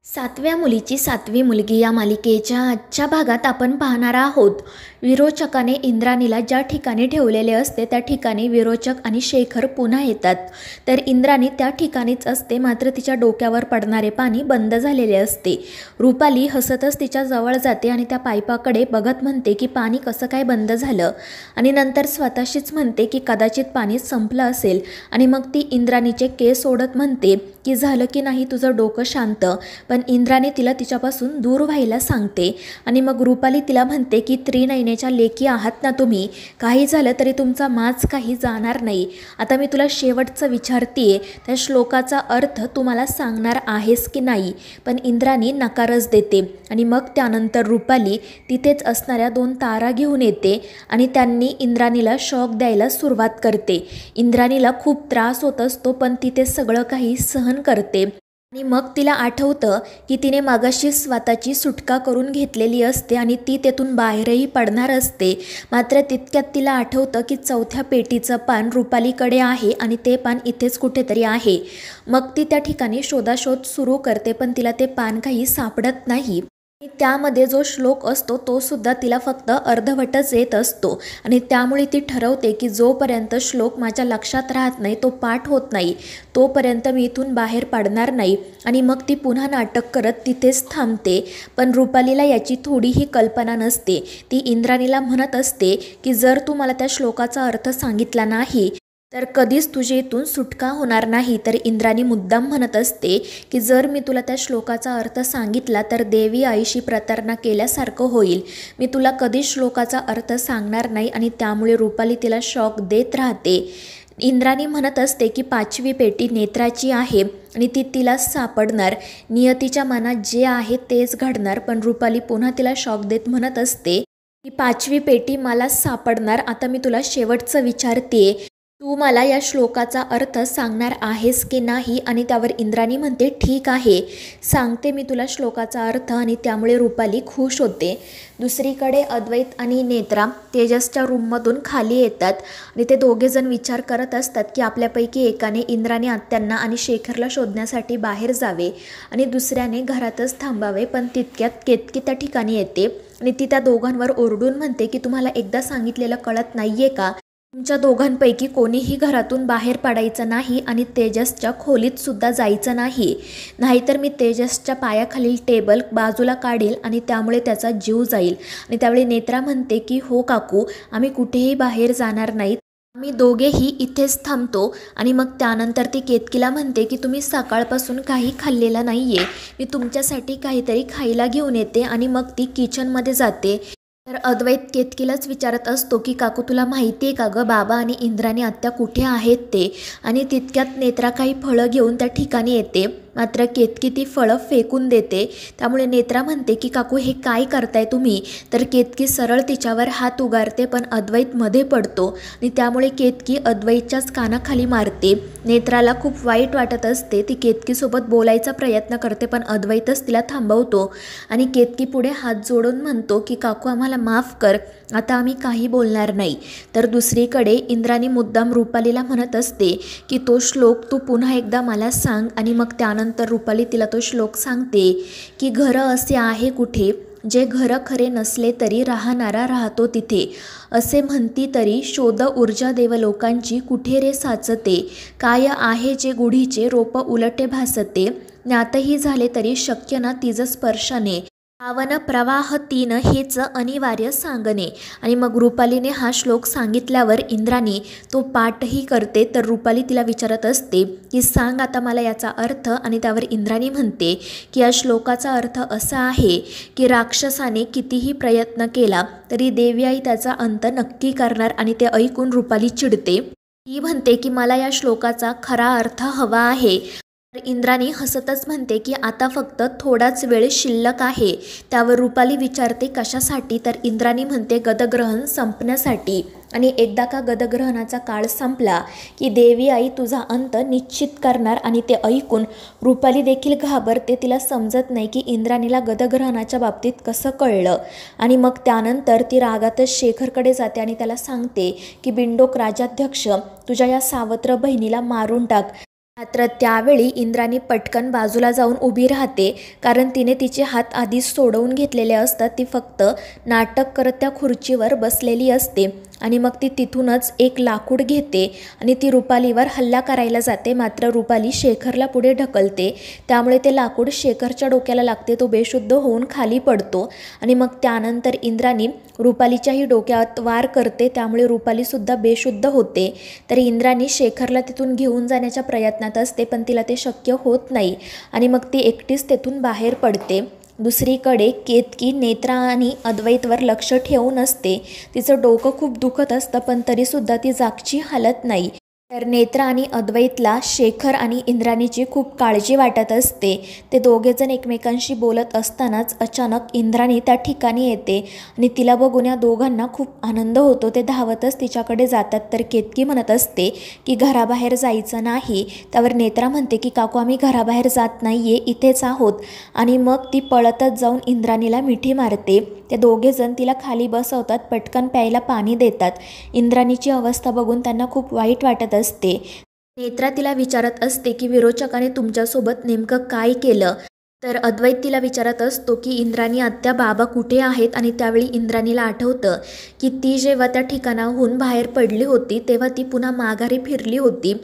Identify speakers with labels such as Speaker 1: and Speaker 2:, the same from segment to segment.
Speaker 1: सातव्या मुलीची सातवी मुलगी या मालिकेच्या आजच्या भागात आपण पाहणार आहोत. विरोचकाने इंद्राणीला ज्या ठिकाणी ठेवलेले असते त्या ठिकाणी विरोचक आणि शेखर पुन्हा येतात. तर इंद्राणी त्या ठिकाणीच असते, मात्र तिच्या डोक्यावर पडणारे पाणी बंद झालेले असते. रुपाली हसतच तिच्या जवळ जाते आणि त्या पाईपाकडे बघत म्हणते की पाणी कसं काय बंद झालं, आणि नंतर स्वतःशीच म्हणते की कदाचित पाणी संपलं असेल. आणि मग ती इंद्राणीचे केस ओढत म्हणते की झालं की नाही तुझं डोकं शांत. पण इंद्राणी तिला तिच्यापासून दूर व्हायला सांगते. आणि मग रुपाली तिला म्हणते की त्रिनयनेच्या लेकी आहात ना तुम्ही, काही झालं तरी तुमचा माज काही जाणार नाही. आता मी तुला शेवटचं विचारतीये, त्या श्लोकाचा अर्थ तू मला सांगणार आहेस की नाही. पण इंद्राणी नकारच देते. आणि मग त्यानंतर रुपाली तिथेच असणाऱ्या 2 तारा घेऊन येते आणि त्यांनी इंद्राणीला शॉक द्यायला सुरुवात करते. इंद्राणीला खूप त्रास होत असतो, पण ती ते सगळं काही सहन करते. आणि मग तिला आठवतं की तिने मागाशी स्वतःची सुटका करून घेतलेली असते आणि ती तेथून बाहेरही पडणार असते. मात्र तितक्यात तिला आठवतं की 4थ्या पेटीचं पान रुपालीकडे आहे आणि ते पान इथेच कुठेतरी आहे. मग ती त्या ठिकाणी शोधाशोध सुरू करते, पण तिला ते पान काही सापडत नाही. त्यामध्ये जो श्लोक असतो तो सुद्धा तिला फक्त अर्धवटच येत असतो. आणि त्यामुळे ती ठरवते की जोपर्यंत श्लोक माझ्या लक्षात राहत नाही, तो पाठ होत नाही, तोपर्यंत मी इथून बाहेर पडणार नाही. आणि मग ती पुन्हा नाटक करत तिथेच थांबते. पण रुपालीला याची थोडीही कल्पना नसते. ती इंद्राणीला म्हणत असते की जर तू मला त्या श्लोकाचा अर्थ सांगितला नाही तर कधीच तुझी इथून सुटका होणार नाही. तर इंद्राणी मुद्दाम म्हणत असते की जर मी तुला त्या श्लोकाचा अर्थ सांगितला तर देवी आईशी प्रतारणा केल्यासारखं होईल. मी तुला कधीच श्लोकाचा अर्थ सांगणार नाही. आणि त्यामुळे रुपाली तिला शॉक देत राहते. इंद्राणी म्हणत असते की 5वी पेटी नेत्राची आहे आणि ती तिला सापडणार. नियतीच्या मनात जे आहे तेच घडणार. पण रुपाली पुन्हा तिला शॉक देत म्हणत असते की 5वी पेटी मला सापडणार. आता मी तुला शेवटचं विचारतेय, तू मला या श्लोकाचा अर्थ सांगणार आहेस की नाही. आणि त्यावर इंद्राणी म्हणते ठीक आहे, सांगते मी तुला श्लोकाचा अर्थ. आणि त्यामुळे रुपाली खुश होते. दुसरीकडे अद्वैत आणि नेत्रा तेजसच्या रूममधून खाली येतात आणि ते दोघेजण विचार करत असतात की आपल्यापैकी एकाने इंद्राणी आत्यांना आणि शेखरला शोधण्यासाठी बाहेर जावे आणि दुसऱ्याने घरातच थांबावे. पण तितक्यात केतकी त्या ठिकाणी येते आणि ती त्या दोघांवर ओरडून म्हणते की तुम्हाला एकदा सांगितलेलं कळत नाहीये का, तुमच्या दोघांपैकी कोणीही घरातून बाहेर पडायचं नाही आणि तेजसच्या खोलीत सुद्धा जायचं नाही, नाहीतर मी तेजसच्या पायाखालील टेबल बाजूला काढेल आणि त्यामुळे त्याचा जीव जाईल. आणि त्यावेळी नेत्रा म्हणते की हो काकू, आम्ही कुठेही बाहेर जाणार नाहीत, आम्ही दोघेही इथेच थांबतो. आणि मग त्यानंतर ती केतकीला म्हणते की तुम्ही सकाळपासून काही खाल्लेलं नाही आहे, मी तुमच्यासाठी काहीतरी खायला घेऊन येते. आणि मग ती किचनमध्ये जाते. तर अद्वैत केतकीलाच विचारत असतो की काकू तुला माहिती आहे का गं, बाबा आणि इंद्राणी आत्या कुठे आहेत ते. आणि तितक्यात नेत्रा काही फळं घेऊन त्या ठिकाणी येते, मात्र केतकी ती फळं फेकून देते. त्यामुळे नेत्रा म्हणते की काकू हे काय करताय तुम्ही. तर केतकी सरळ तिच्यावर हात उगारते, पण अद्वैत मध्ये पडतो आणि त्यामुळे केतकी अद्वैतच्याच कानाखाली मारते. नेत्राला खूप वाईट वाटत असते. ती केतकीसोबत बोलायचा प्रयत्न करते, पण अद्वैतच तिला थांबवतो. आणि केतकी पुढे हात जोडून म्हणतो की काकू आम्हाला माफ कर, आता आम्ही काही बोलणार नाही. तर दुसरीकडे इंद्राणी मुद्दाम रुपालीला म्हणत असते की तो श्लोक तू पुन्हा एकदा मला सांग. आणि मग त्यानंतर रुपाली तिला तो श्लोक सांगते की घरं असे आहे कुठे, जे घरं खरे नसले तरी राहणारा राहतो तिथे. असे म्हणती तरी शोध ऊर्जा देवलोकांची कुठे रे साचते. काय आहे जे गुढीचे रोप उलटे भासते. ज्ञातही झाले तरी शक्य ना तिज स्पर्शाने. पावन प्रवाह 3 हेच अनिवार्य सांगणे. आणि मग रुपालीने हा श्लोक सांगितल्यावर इंद्राणी तो पाठही करते. तर रुपाली तिला विचारत असते की सांग आता मला याचा अर्थ. आणि त्यावर इंद्राणी म्हणते की या श्लोकाचा अर्थ असा आहे की राक्षसाने कितीही प्रयत्न केला तरी देवी आई त्याचा अंत नक्की करणार. आणि ते ऐकून रुपाली चिडते. ती म्हणते की मला या श्लोकाचा खरा अर्थ हवा आहे. तर इंद्राणी हसतच म्हणते की आता फक्त थोडाच वेळ शिल्लक आहे. त्यावर रुपाली विचारते कशासाठी. तर इंद्राणी म्हणते गदग्रहण संपण्यासाठी. आणि एकदा का गदग्रहणाचा काळ संपला की देवी आई तुझा अंत निश्चित करणार. आणि ते ऐकून रुपाली देखील घाबरते. तिला समजत नाही की इंद्राणीला गदग्रहणाच्या बाबतीत कसं कळलं. आणि मग त्यानंतर ती रागातच शेखरकडे जाते आणि त्याला सांगते की बिंडोक राजाध्यक्ष तुझ्या या सावत्र बहिणीला मारून टाक. मात्र त्यावेळी इंद्राणी पटकन बाजूला जाऊन उभी राहते, कारण तिने तिचे हात आधीच सोडवून घेतलेले असतात. ती फक्त नाटक करत त्या खुर्चीवर बसलेली असते आणि मग ती तिथूनच एक लाकूड घेते आणि ती रुपालीवर हल्ला करायला जाते. मात्र रुपाली शेखरला पुढे ढकलते, त्यामुळे ते लाकूड शेखरच्या डोक्याला लागते. तो बेशुद्ध होऊन खाली पडतो आणि मग त्यानंतर इंद्राणी रुपालीच्याही डोक्यात वार करते, त्यामुळे रुपालीसुद्धा बेशुद्ध होते. तर इंद्राणी शेखरला तिथून घेऊन जाण्याच्या प्रयत्नात असते, पण तिला ते शक्य होत नाही आणि मग ती एकटीच तेथून बाहेर पडते. दुसरीकडे केतकी नेत्रा आणि अद्वैतवर लक्ष ठेवून असते. तिचं डोकं खूप दुखत असतं, पण तरीसुद्धा ती जागची हालत नाही. तर नेत्रा आणि अद्वैतला शेखर आणि इंद्राणीची खूप काळजी वाटत असते. ते दोघेजण एकमेकांशी बोलत असतानाच अचानक इंद्राणी त्या ठिकाणी येते आणि तिला बघून या दोघांना खूप आनंद होतो. ते धावतच तिच्याकडे जातात. तर केतकी म्हणत असते की घराबाहेर जायचं नाही. त्यावर नेत्रा म्हणते की काकू, आम्ही घराबाहेर जात नाही आहे, इथेच आहोत. आणि मग ती पळतच जाऊन इंद्राणीला मिठी मारते. ते दोघेजण तिला खाली बसवतात, पटकन प्यायला पाणी देतात. इंद्राणीची अवस्था बघून त्यांना खूप वाईट वाटत असते. नेत्रा तिला विचारत असते की विरोचकाने तुमच्यासोबत नेमकं काय केलं. तर अद्वैत तिला विचारत असतो की इंद्राणी आत्या, बाबा कुठे आहेत. आणि त्यावेळी इंद्राणीला आठवतं की ती जेव्हा त्या ठिकाणाहून बाहेर पडली होती तेव्हा ती पुन्हा माघारी फिरली होती.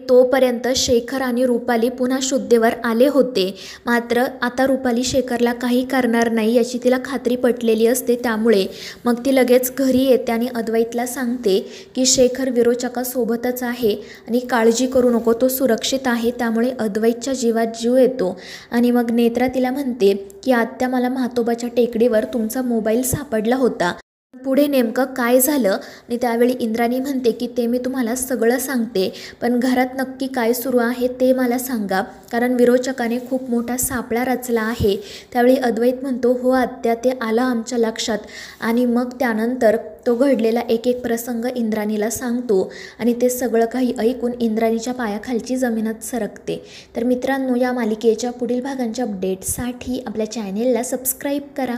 Speaker 1: तोपर्यंत शेखर आणि रुपाली पुन्हा शुद्धीवर आले होते. मात्र आता रुपाली शेखरला काही करणार नाही याची तिला खात्री पटलेली असते. त्यामुळे मग ती लगेच घरी येते आणि अद्वैतला सांगते की शेखर विरोचकासोबतच आहे आणि काळजी करू नको, तो सुरक्षित आहे. त्यामुळे अद्वैतच्या जीवात जीव येतो. आणि मग नेत्रा तिला म्हणते की आत्या, मला म्हातोबाच्या टेकडीवर तुमचा मोबाईल सापडला होता, पुढे नेमकं काय झालं. आणि त्यावेळी इंद्राणी म्हणते की ते मी तुम्हाला सगळं सांगते, पण घरात नक्की काय सुरू आहे ते मला सांगा, कारण विरोचकाने खूप मोठा सापळा रचला आहे. त्यावेळी अद्वैत म्हणतो, हो आत्या, ते आलं आमच्या लक्षात. आणि मग त्यानंतर तो घडलेला एक एक प्रसंग इंद्राणीला सांगतो आणि ते सगळं काही ऐकून इंद्राणीच्या पायाखालची जमीनच सरकते. तर मित्रांनो, या मालिकेच्या पुढील भागांच्या अपडेटसाठी आपल्या चॅनेलला सबस्क्राईब करा.